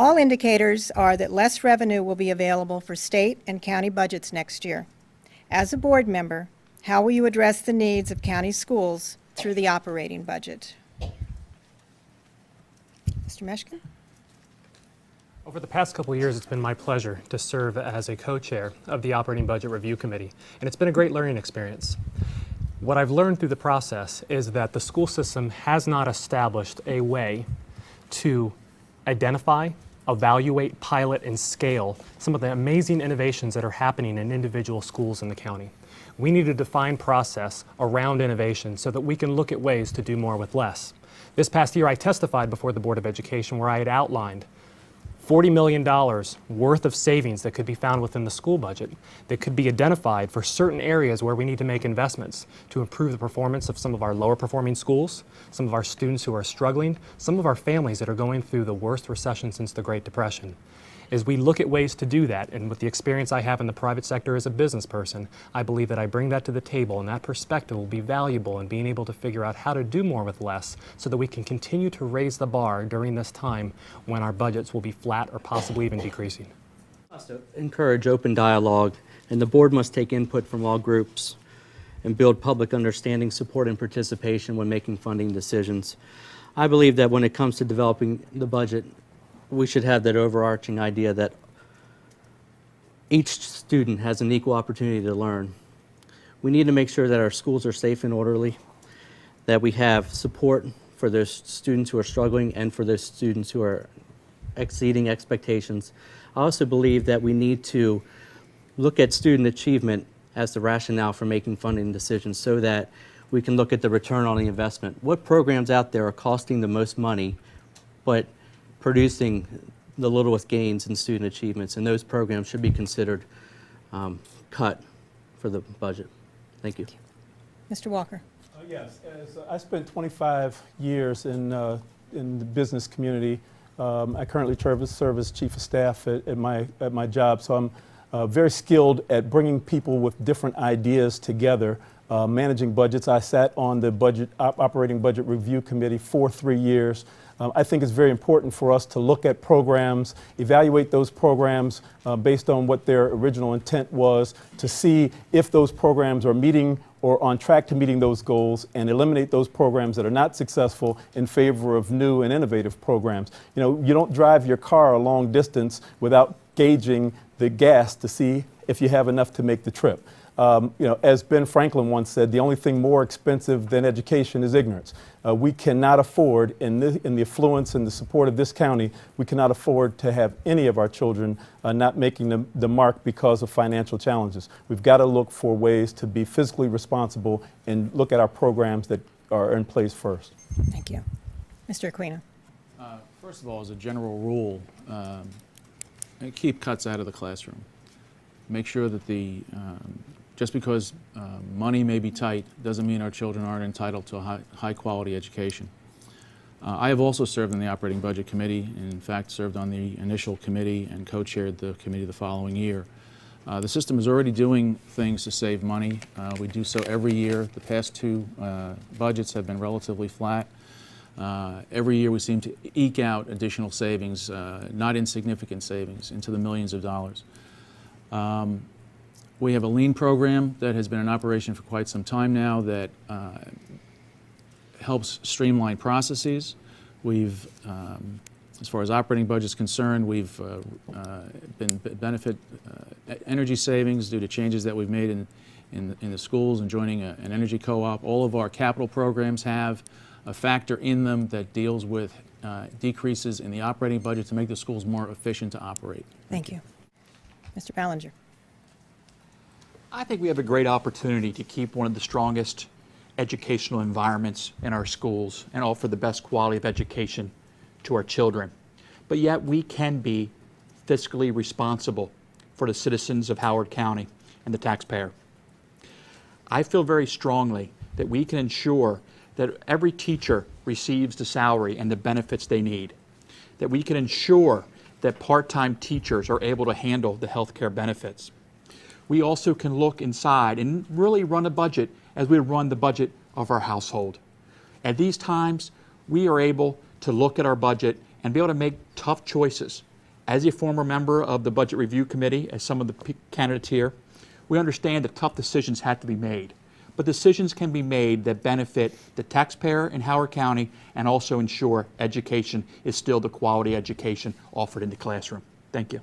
All indicators are that less revenue will be available for state and county budgets next year. As a board member, how will you address the needs of county schools through the operating budget? Mr. Meshkin? Over the past couple of years, it's been my pleasure to serve as a co-chair of the Operating Budget Review Committee, and it's been a great learning experience. What I've learned through the process is that the school system has not established a way to identify, evaluate, pilot, and scale some of the amazing innovations that are happening in individual schools in the county. We need a defined process around innovation so that we can look at ways to do more with less. This past year, I testified before the Board of Education where I had outlined $40 million worth of savings that could be found within the school budget that could be identified for certain areas where we need to make investments to improve the performance of some of our lower performing schools, some of our students who are struggling, some of our families that are going through the worst recession since the Great Depression. As we look at ways to do that, and with the experience I have in the private sector as a business person, I believe that I bring that to the table, and that perspective will be valuable in being able to figure out how to do more with less so that we can continue to raise the bar during this time when our budgets will be flat or possibly even decreasing. Also, encourage open dialogue, and the board must take input from all groups and build public understanding, support, and participation when making funding decisions. I believe that when it comes to developing the budget, we should have that overarching idea that each student has an equal opportunity to learn. We need to make sure that our schools are safe and orderly, that we have support for those students who are struggling and for those students who are exceeding expectations. I also believe that we need to look at student achievement as the rationale for making funding decisions so that we can look at the return on the investment. What programs out there are costing the most money but producing the littlest gains in student achievements, and those programs should be considered cut for the budget. Thank you. Mr. Walker. Yes, as I spent 25 years in the business community. I currently serve as chief of staff at my job, so I'm very skilled at bringing people with different ideas together, managing budgets. I sat on the operating budget review committee for 3 years. I think it's very important for us to look at programs, evaluate those programs based on what their original intent was, to see if those programs are meeting or on track to meeting those goals, and eliminate those programs that are not successful in favor of new and innovative programs. You know, you don't drive your car a long distance without gauging the gas to see if you have enough to make the trip. You know, as Ben Franklin once said, the only thing more expensive than education is ignorance. We cannot afford, in the affluence and the support of this county, we cannot afford to have any of our children not making the mark because of financial challenges. We've got to look for ways to be fiscally responsible and look at our programs that are in place first. Thank you. Mr. Aquino. First of all, as a general rule, keep cuts out of the classroom. Make sure that just because money may be tight doesn't mean our children aren't entitled to a high quality education. I have also served in the Operating Budget Committee, and in fact served on the initial committee and co-chaired the committee the following year. The system is already doing things to save money. We do so every year. The past two budgets have been relatively flat. Every year we seem to eke out additional savings, not insignificant savings, into the millions of dollars. We have a lean program that has been in operation for quite some time now that helps streamline processes. We've, as far as operating budget is concerned, we've benefit energy savings due to changes that we've made in the schools and joining an energy co-op. All of our capital programs have a factor in them that deals with decreases in the operating budget to make the schools more efficient to operate. Thank you. Mr. Ballinger. I think we have a great opportunity to keep one of the strongest educational environments in our schools and offer the best quality of education to our children. But yet we can be fiscally responsible for the citizens of Howard County and the taxpayer. I feel very strongly that we can ensure that every teacher receives the salary and the benefits they need, that we can ensure that part-time teachers are able to handle the health care benefits. We also can look inside and really run a budget as we run the budget of our household. At these times, we are able to look at our budget and be able to make tough choices As a former member of the Budget Review Committee, as some of the candidates here, we understand that tough decisions have to be made. But decisions can be made that benefit the taxpayer in Howard County and also ensure education is still the quality education offered in the classroom. Thank you.